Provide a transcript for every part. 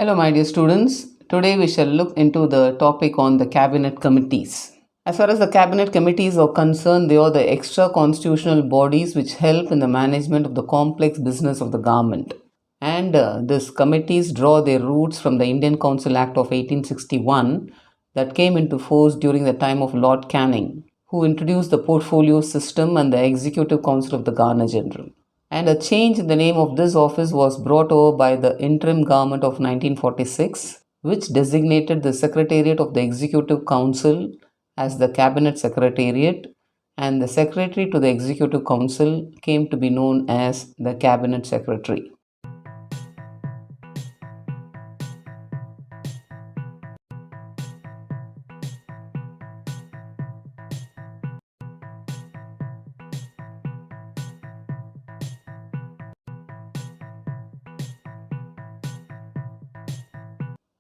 Hello, my dear students. Today we shall look into the topic on the cabinet committees. As far as the cabinet committees are concerned, they are the extra constitutional bodies which help in the management of the complex business of the government. And these committees draw their roots from the Indian Council Act of 1861 that came into force during the time of Lord Canning, who introduced the portfolio system and the Executive Council of the Governor General. And a change in the name of this office was brought over by the interim government of 1946, which designated the Secretariat of the Executive Council as the Cabinet Secretariat, and the Secretary to the Executive Council came to be known as the Cabinet Secretary.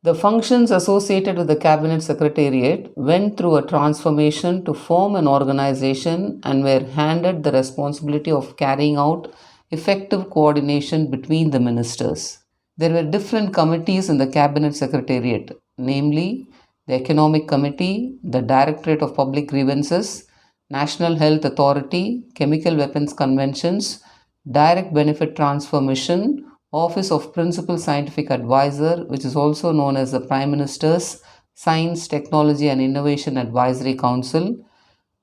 The functions associated with the Cabinet Secretariat went through a transformation to form an organization and were handed the responsibility of carrying out effective coordination between the ministers. There were different committees in the Cabinet Secretariat, namely the Economic Committee, the Directorate of Public Grievances, National Health Authority, Chemical Weapons Conventions, Direct Benefit Transfer Mission, Office of Principal Scientific Advisor, which is also known as the Prime Minister's Science, Technology and Innovation Advisory Council.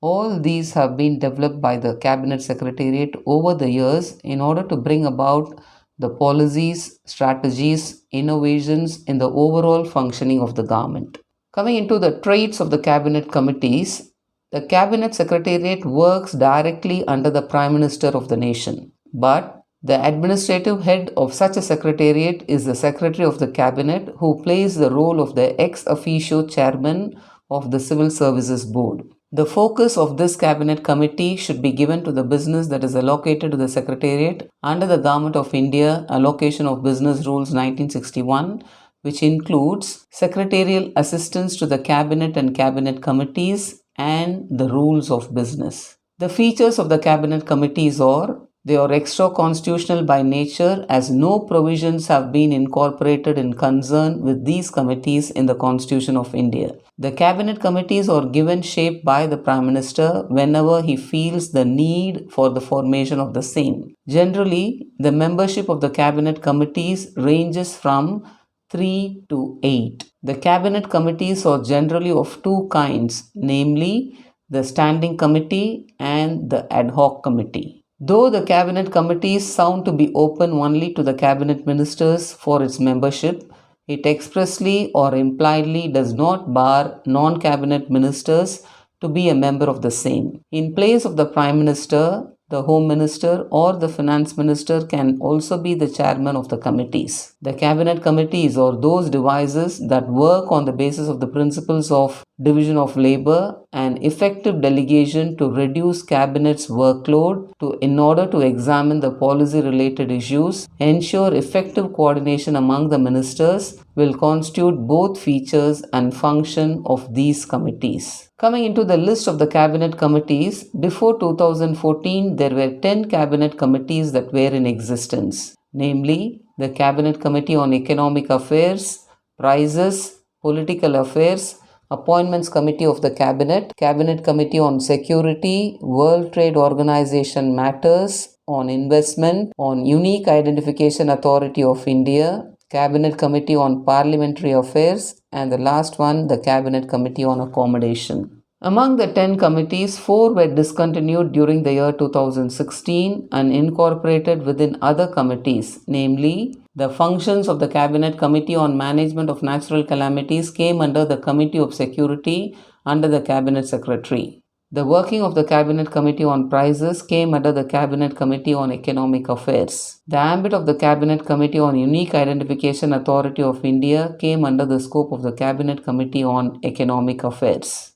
All these have been developed by the Cabinet Secretariat over the years in order to bring about the policies, strategies, innovations in the overall functioning of the government. Coming into the traits of the Cabinet committees, the Cabinet Secretariat works directly under the Prime Minister of the nation, but the administrative head of such a secretariat is the Secretary of the Cabinet, who plays the role of the ex officio chairman of the Civil Services Board. The focus of this Cabinet Committee should be given to the business that is allocated to the Secretariat under the Government of India Allocation of Business Rules 1961, which includes secretarial assistance to the Cabinet and Cabinet Committees and the rules of business. The features of the Cabinet Committees are: they are extra constitutional by nature, as no provisions have been incorporated in concern with these committees in the Constitution of India. The Cabinet committees are given shape by the Prime Minister whenever he feels the need for the formation of the same. Generally, the membership of the Cabinet committees ranges from 3 to 8. The Cabinet committees are generally of two kinds, namely the Standing Committee and the Ad hoc Committee. Though the Cabinet committees sound to be open only to the Cabinet ministers for its membership, it expressly or impliedly does not bar non-Cabinet ministers to be a member of the same. In place of the Prime Minister, the Home Minister or the Finance Minister can also be the chairman of the committees. The Cabinet committees are those devices that work on the basis of the principles of division of labor and effective delegation to reduce Cabinet's workload in order to examine the policy related issues, ensure effective coordination among the ministers will constitute both features and function of these committees. Coming into the list of the Cabinet committees, before 2014 there were 10 Cabinet committees that were in existence, namely the Cabinet Committee on Economic Affairs, Prices, Political Affairs, Appointments Committee of the Cabinet, Cabinet Committee on Security, World Trade Organization Matters, on Investment, on Unique Identification Authority of India, Cabinet Committee on Parliamentary Affairs, and the last one, the Cabinet Committee on Accommodation. Among the 10 committees, 4 were discontinued during the year 2016 and incorporated within other committees, namely the functions of the Cabinet Committee on Management of Natural Calamities came under the Committee of Security under the Cabinet Secretary. The working of the Cabinet Committee on Prices came under the Cabinet Committee on Economic Affairs. The ambit of the Cabinet Committee on Unique Identification Authority of India came under the scope of the Cabinet Committee on Economic Affairs.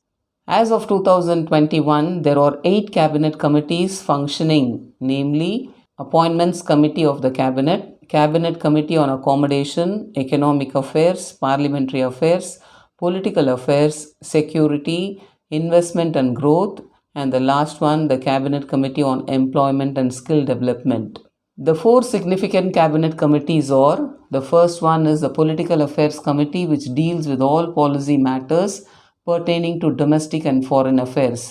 As of 2021, there are 8 Cabinet committees functioning, namely Appointments Committee of the Cabinet, Cabinet Committee on Accommodation, Economic Affairs, Parliamentary Affairs, Political Affairs, Security, Investment and Growth, and the last one, the Cabinet Committee on Employment and Skill Development. The four significant cabinet committees are: the first one is the Political Affairs Committee, which deals with all policy matters pertaining to domestic and foreign affairs.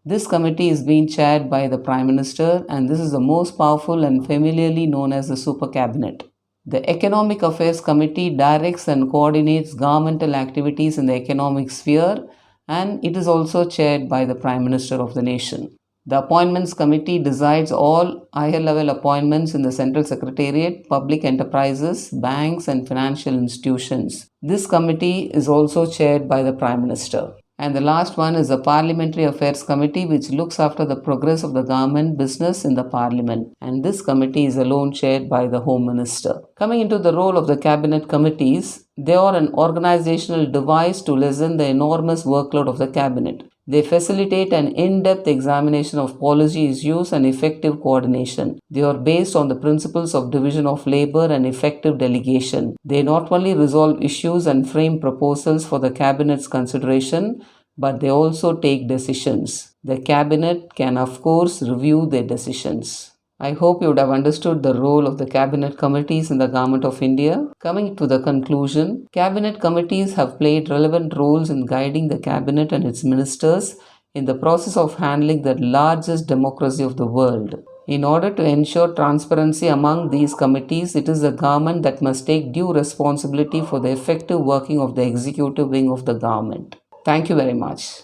This committee is being chaired by the Prime Minister, and this is the most powerful and familiarly known as the Super Cabinet. The Economic Affairs Committee directs and coordinates governmental activities in the economic sphere, and it is also chaired by the Prime Minister of the nation. The Appointments Committee decides all higher level appointments in the Central Secretariat, public enterprises, banks, and financial institutions. This committee is also chaired by the Prime Minister. And the last one is the Parliamentary Affairs Committee, which looks after the progress of the government business in the Parliament. And this committee is alone chaired by the Home Minister. Coming into the role of the cabinet committees, they are an organizational device to lessen the enormous workload of the cabinet. They facilitate an in-depth examination of policy issues and effective coordination. They are based on the principles of division of labor and effective delegation. They not only resolve issues and frame proposals for the cabinet's consideration, but they also take decisions. The cabinet can, of course, review their decisions. I hope you would have understood the role of the cabinet committees in the Government of India. Coming to the conclusion, cabinet committees have played relevant roles in guiding the cabinet and its ministers in the process of handling the largest democracy of the world. In order to ensure transparency among these committees, it is the government that must take due responsibility for the effective working of the executive wing of the government. Thank you very much.